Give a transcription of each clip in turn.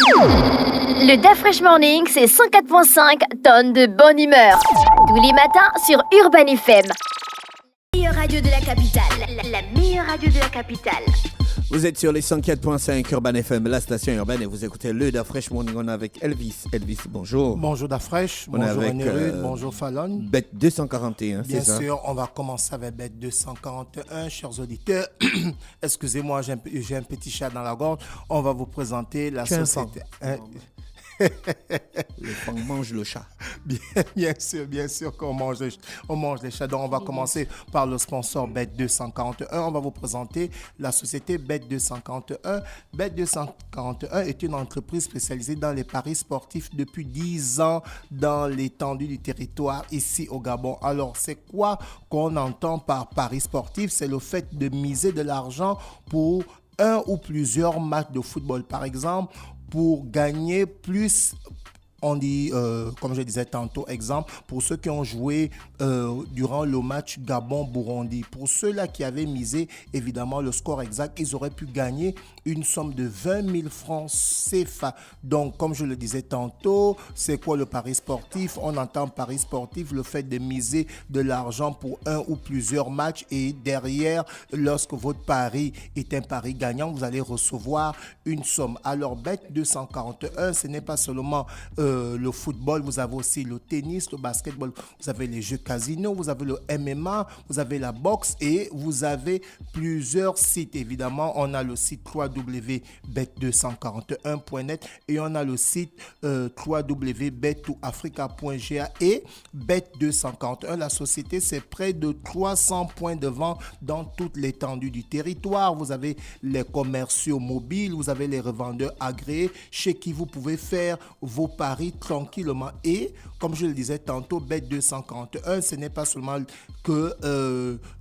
Le DAF Fresh Morning, c'est 104.5 tonnes de bonne humeur. Tous les matins sur Urban FM. La meilleure radio de la capitale. La meilleure radio de la capitale. Vous êtes sur les 104.5 Urban FM, la station urbaine, et vous écoutez le DAF Fresh Morning. On est avec Elvis. Elvis, bonjour. Bonjour DAF Fresh, On est bonjour avec, Nérud, bonjour Fallon. Bet 241, Bien c'est ça? sûr, on va commencer avec Bet 241, chers auditeurs. Excusez-moi, j'ai un petit chat dans la gorge. On va vous présenter la société. Le fang mange le chat. Bien sûr qu'on mange les chats. Donc, on va commencer par le sponsor Bet241. On va vous présenter la société Bet241. Bet241 est une entreprise spécialisée dans les paris sportifs depuis 10 ans dans l'étendue du territoire ici au Gabon. Alors, c'est quoi qu'on entend par paris sportif? C'est le fait de miser de l'argent pour un ou plusieurs matchs de football. Par exemple, pour gagner plus, on dit, comme je disais tantôt, exemple, pour ceux qui ont joué durant le match Gabon-Burundi. Pour ceux-là qui avaient misé, évidemment, le score exact, ils auraient pu gagner une somme de 20 000 francs CFA. Donc, comme je le disais tantôt, c'est quoi le pari sportif? On entend pari sportif, le fait de miser de l'argent pour un ou plusieurs matchs, et derrière, lorsque votre pari est un pari gagnant, vous allez recevoir une somme. Alors, Bet241, ce n'est pas seulement le football, vous avez aussi le tennis, le basketball, vous avez les jeux casino, vous avez le MMA, vous avez la boxe et vous avez plusieurs sites. Évidemment, on a le site www.bet241.net et on a le site www.bet2africa.ga et Bet241. La société, c'est près de 300 points de vente dans toute l'étendue du territoire. Vous avez les commerciaux mobiles, vous avez les revendeurs agréés chez qui vous pouvez faire vos paris tranquillement. Et comme je le disais tantôt, Bet241, ce n'est pas seulement que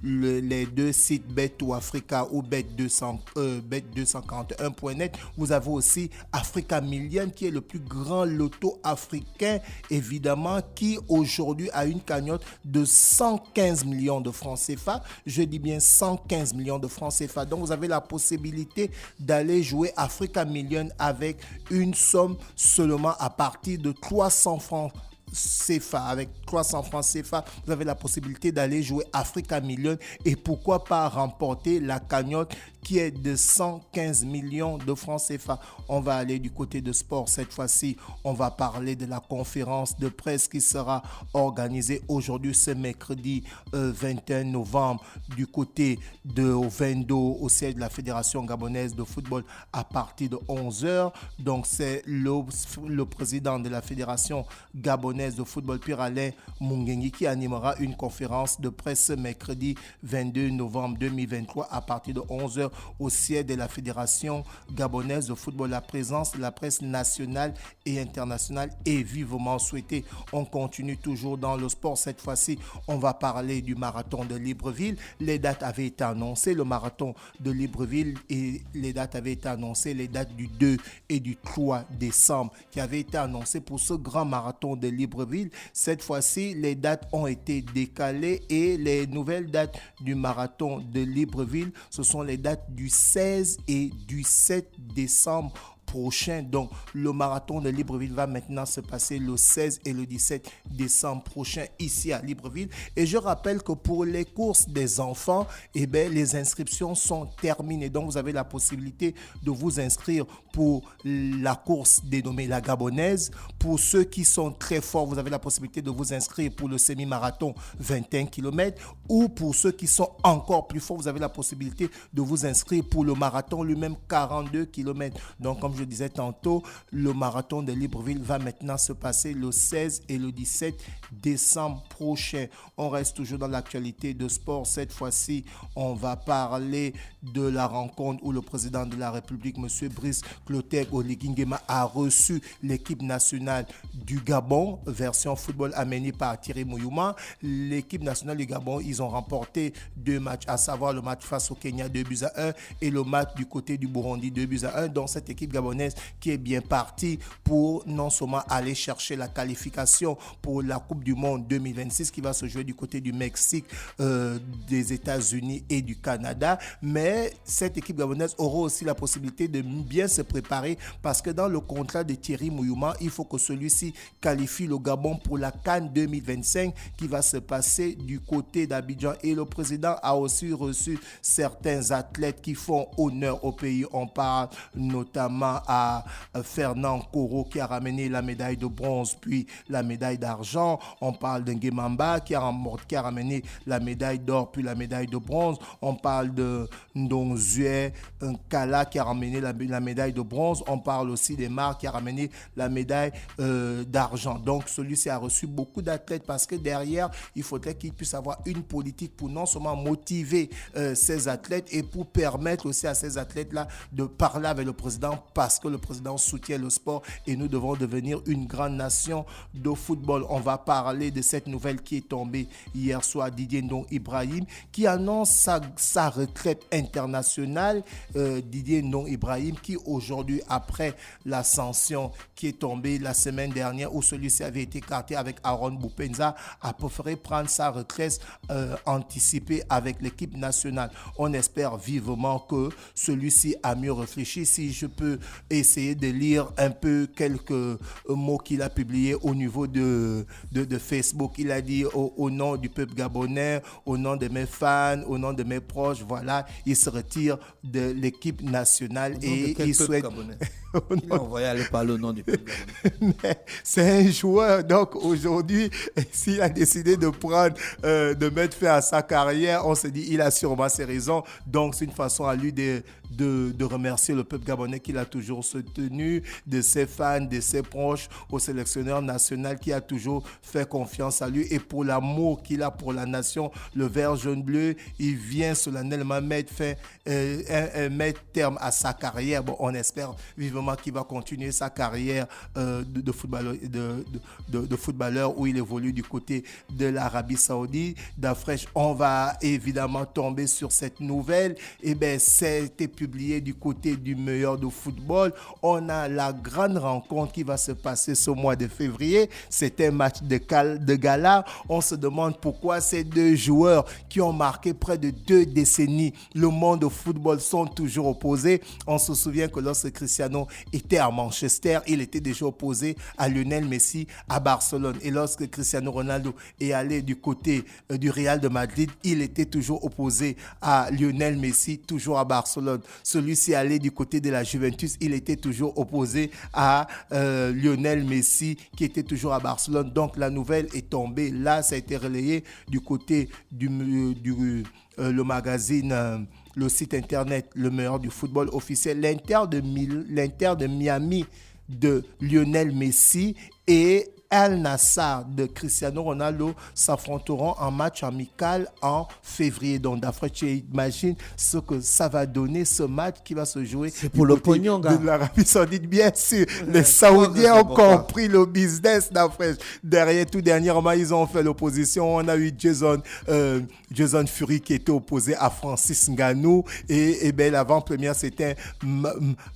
les deux sites Bet2Africa ou Bet241.net. Vous avez aussi Africa Million, qui est le plus grand loto africain, évidemment, qui aujourd'hui a une cagnotte de 115 millions de francs CFA. Je dis bien 115 millions de francs CFA. Donc vous avez la possibilité d'aller jouer Africa Million avec une somme seulement à partir de 300 francs CFA. Avec 300 francs CFA, vous avez la possibilité d'aller jouer Africa Million et pourquoi pas remporter la cagnotte qui est de 115 millions de francs CFA. On va aller du côté de sport. Cette fois-ci, on va parler de la conférence de presse qui sera organisée aujourd'hui, ce mercredi 21 novembre, du côté de Vendo, au siège de la Fédération gabonaise de football, à partir de 11h. Donc, c'est le président de la Fédération gabonaise de football, Pierre-Alain Mungengi, qui animera une conférence de presse ce mercredi 22 novembre 2023 à partir de 11h au siège de la Fédération gabonaise de football. La présence de la presse nationale et internationale est vivement souhaitée. On continue toujours dans le sport. Cette fois-ci, on va parler du marathon de Libreville. Les dates avaient été annoncées. Le marathon de Libreville et les dates avaient été annoncées. Les dates du 2 et du 3 décembre qui avaient été annoncées pour ce grand marathon de Libreville. Cette fois-ci, les dates ont été décalées et les nouvelles dates du marathon de Libreville, ce sont les dates du 16 et du 7 décembre prochain. Donc, le marathon de Libreville va maintenant se passer le 16 et le 17 décembre prochain ici à Libreville. Et je rappelle que pour les courses des enfants, les inscriptions sont terminées. Donc, vous avez la possibilité de vous inscrire pour la course dénommée la Gabonaise. Pour ceux qui sont très forts, vous avez la possibilité de vous inscrire pour le semi-marathon 21 km. Ou pour ceux qui sont encore plus forts, vous avez la possibilité de vous inscrire pour le marathon lui-même 42 km. Donc, comme je disais tantôt, le marathon de Libreville va maintenant se passer le 16 et le 17 décembre prochain. On reste toujours dans l'actualité de sport. Cette fois-ci, on va parler de la rencontre où le président de la République, M. Brice Clotaire Oligui Nguema, a reçu l'équipe nationale du Gabon, version football amenée par Thierry Mouyouma. L'équipe nationale du Gabon, ils ont remporté 2 matchs, à savoir le match face au Kenya 2-1 et le match du côté du Burundi 2-1. Donc cette équipe gabonaise qui est bien partie pour non seulement aller chercher la qualification pour la Coupe du Monde 2026 qui va se jouer du côté du Mexique, des États-Unis et du Canada, mais mais cette équipe gabonaise aura aussi la possibilité de bien se préparer parce que dans le contrat de Thierry Mouyouma, il faut que celui-ci qualifie le Gabon pour la CAN 2025 qui va se passer du côté d'Abidjan. Et le président a aussi reçu certains athlètes qui font honneur au pays. On parle notamment à Fernand Koro qui a ramené la médaille de bronze puis la médaille d'argent. On parle de Nguemamba qui a ramené la médaille d'or puis la médaille de bronze. On parle de Ndongzue Nkala qui a ramené la médaille de bronze. On parle aussi d'Emar qui a ramené la médaille d'argent. Donc celui-ci a reçu beaucoup d'athlètes parce que derrière, il faudrait qu'il puisse avoir une politique pour non seulement motiver ces athlètes et pour permettre aussi à ces athlètes-là de parler avec le président parce que le président soutient le sport et nous devons devenir une grande nation de football. On va parler de cette nouvelle qui est tombée hier soir, Didier Ndong Ibrahim qui annonce sa retraite internationale. Didier Ndong Ibrahim qui aujourd'hui, après la sanction qui est tombée la semaine dernière où celui-ci avait été écarté avec Aaron Boupenza, a préféré prendre sa retraite anticipée avec l'équipe nationale. On espère vivement que celui-ci a mieux réfléchi. Si je peux essayer de lire un peu quelques mots qu'il a publiés au niveau de Facebook. Il a dit au nom du peuple gabonais, au nom de mes fans, au nom de mes proches, voilà, il se retire de l'équipe nationale et il souhaite... On va y aller parler au nom du peuple gabonais. C'est un joueur, donc aujourd'hui, s'il a décidé de prendre, de mettre fin à sa carrière, on se dit il a sûrement ses raisons. Donc c'est une façon à lui de remercier le peuple gabonais qu'il a toujours soutenu, de ses fans, de ses proches, au sélectionneur national qui a toujours fait confiance à lui et pour l'amour qu'il a pour la nation, le vert jaune bleu, il vient solennellement mettre terme à sa carrière. Bon, on espère vivement qu'il va continuer sa carrière de footballeur où il évolue du côté de l'Arabie Saoudite. D'Afresh, on va évidemment tomber sur cette nouvelle. Et bien, c'était publié du côté du meilleur de football. On a la grande rencontre qui va se passer ce mois de février. C'est un match de gala. On se demande pourquoi ces deux joueurs qui ont marqué près de 2 décennies le monde de football sont toujours opposés. On se souvient que lorsque Cristiano était à Manchester, il était déjà opposé à Lionel Messi à Barcelone. Et lorsque Cristiano Ronaldo est allé du côté du Real de Madrid, il était toujours opposé à Lionel Messi, toujours à Barcelone. Celui-ci allé du côté de la Juventus, il était toujours opposé à Lionel Messi, qui était toujours à Barcelone. Donc la nouvelle est tombée. Là, ça a été relayé du côté le magazine, le site internet Le Meilleur du Football officiel. L'Inter de Miami de Lionel Messi et Al Nassr de Cristiano Ronaldo s'affronteront en match amical en février. Donc, d'après, tu imagines ce que ça va donner, ce match qui va se jouer. C'est pour le pognon, gars. De l'Arabie Saoudite, bien sûr. Les Saoudiens ont compris le business, d'après. Derrière, tout dernièrement, ils ont fait l'opposition. On a eu Jason Fury qui était opposé à Francis Ngannou. Et bien, l'avant-première, c'était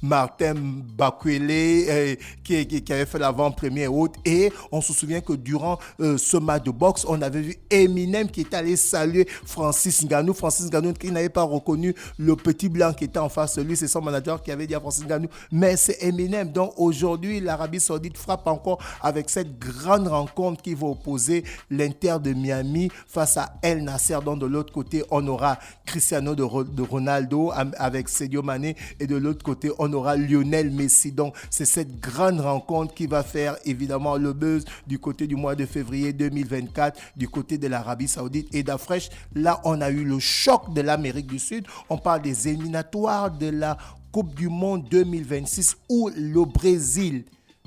Martin Bakwele qui avait fait l'avant-première et autres. Et on se souvient que durant ce match de boxe, on avait vu Eminem qui était allé saluer Francis Ngannou. Francis Ngannou qui n'avait pas reconnu le petit blanc qui était en face de lui. C'est son manager qui avait dit à Francis Ngannou, mais c'est Eminem. Donc aujourd'hui, l'Arabie Saoudite frappe encore avec cette grande rencontre qui va opposer l'Inter de Miami face à El Nasser. Donc de l'autre côté, on aura Cristiano de Ronaldo avec Sadio Mané et de l'autre côté, on aura Lionel Messi. Donc c'est cette grande rencontre qui va faire évidemment le buzz du côté du mois de février 2024, du côté de l'Arabie Saoudite et d'Afresh. Là, on a eu le choc de l'Amérique du Sud. On parle des éliminatoires de la Coupe du Monde 2026 où le Brésil,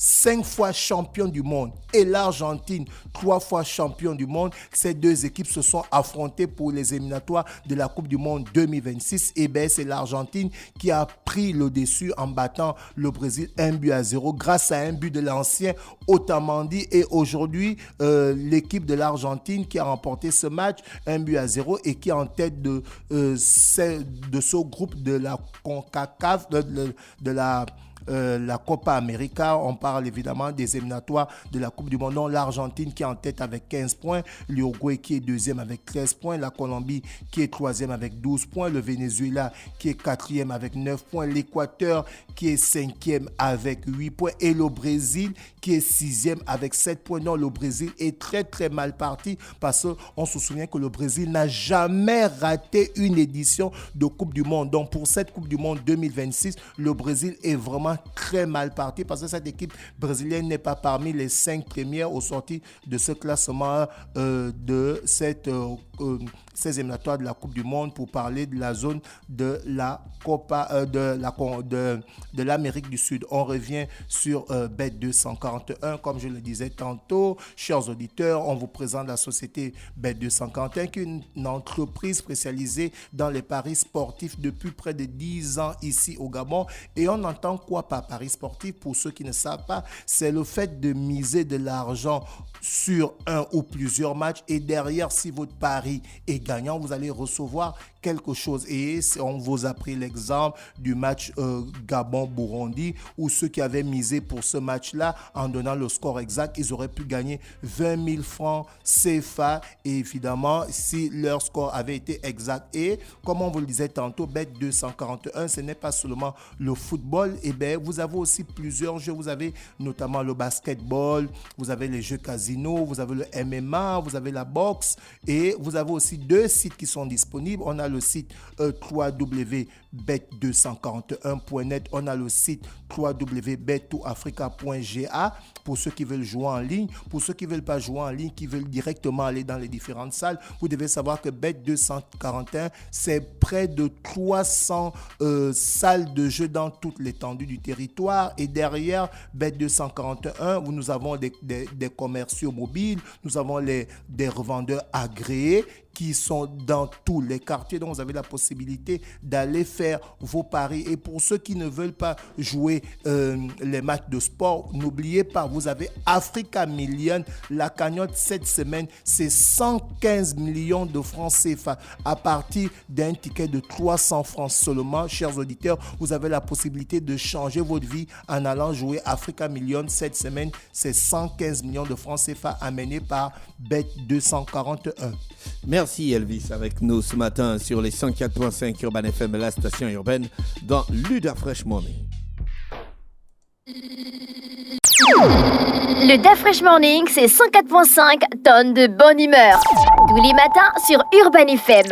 5 fois champion du monde, et l'Argentine, 3 fois champion du monde. Ces deux équipes se sont affrontées pour les éliminatoires de la Coupe du Monde 2026. Et bien, c'est l'Argentine qui a pris le dessus en battant le Brésil 1-0 grâce à un but de l'ancien Otamendi. Et aujourd'hui, l'équipe de l'Argentine qui a remporté ce match 1-0 et qui est en tête de ce groupe de la CONCACAF, de la la Copa América. On parle évidemment des éliminatoires de la Coupe du Monde. Donc, l'Argentine qui est en tête avec 15 points, l'Uruguay qui est deuxième avec 13 points, la Colombie qui est troisième avec 12 points, le Venezuela qui est quatrième avec 9 points, l'Équateur qui est cinquième avec 8 points et le Brésil qui est sixième avec 7 points. Donc, le Brésil est très très mal parti parce qu'on se souvient que le Brésil n'a jamais raté une édition de Coupe du Monde. Donc, pour cette Coupe du Monde 2026, le Brésil est vraiment très mal parti parce que cette équipe brésilienne n'est pas parmi les 5 premières au sorti de ce classement de cette 16e éliminatoire de la Coupe du Monde pour parler de la zone de la Copa de l'Amérique du Sud. On revient sur Bet241, comme je le disais tantôt. Chers auditeurs, on vous présente la société Bet241 qui est une entreprise spécialisée dans les paris sportifs depuis près de 10 ans ici au Gabon. Et on entend quoi par paris sportif? Pour ceux qui ne savent pas, c'est le fait de miser de l'argent sur un ou plusieurs matchs et derrière, si votre pari est gagnant, vous allez recevoir quelque chose. Et on vous a pris l'exemple du match Gabon-Burundi où ceux qui avaient misé pour ce match-là, en donnant le score exact, ils auraient pu gagner 20 000 francs CFA. Et évidemment, si leur score avait été exact. Et comme on vous le disait tantôt, Bet241, ce n'est pas seulement le football. Et bien, vous avez aussi plusieurs jeux. Vous avez notamment le basketball, vous avez les jeux casino, vous avez le MMA, vous avez la boxe et vous avez aussi 2 sites qui sont disponibles. On a le site www.bet241.net, on a le site www.bet2africa.ga pour ceux qui veulent jouer en ligne. Pour ceux qui ne veulent pas jouer en ligne, qui veulent directement aller dans les différentes salles, vous devez savoir que Bet241, c'est près de 300 salles de jeu dans toute l'étendue du territoire. Et derrière Bet241, nous avons des commerciaux mobiles, nous avons des revendeurs agréés qui sont dans tous les quartiers. Donc, vous avez la possibilité d'aller faire vos paris. Et pour ceux qui ne veulent pas jouer les matchs de sport, n'oubliez pas, vous avez Africa Million. La cagnotte cette semaine, c'est 115 millions de francs CFA. À partir d'un ticket de 300 francs seulement, chers auditeurs, vous avez la possibilité de changer votre vie en allant jouer Africa Million. Cette semaine, c'est 115 millions de francs CFA amenés par Bet241. Merci Elvis avec nous ce matin sur les 104.5 Urban FM, la station urbaine, dans Luda Fresh Morning. Le Da Fresh Morning, c'est 104.5 tonnes de bonne humeur. Tous les matins sur Urban FM.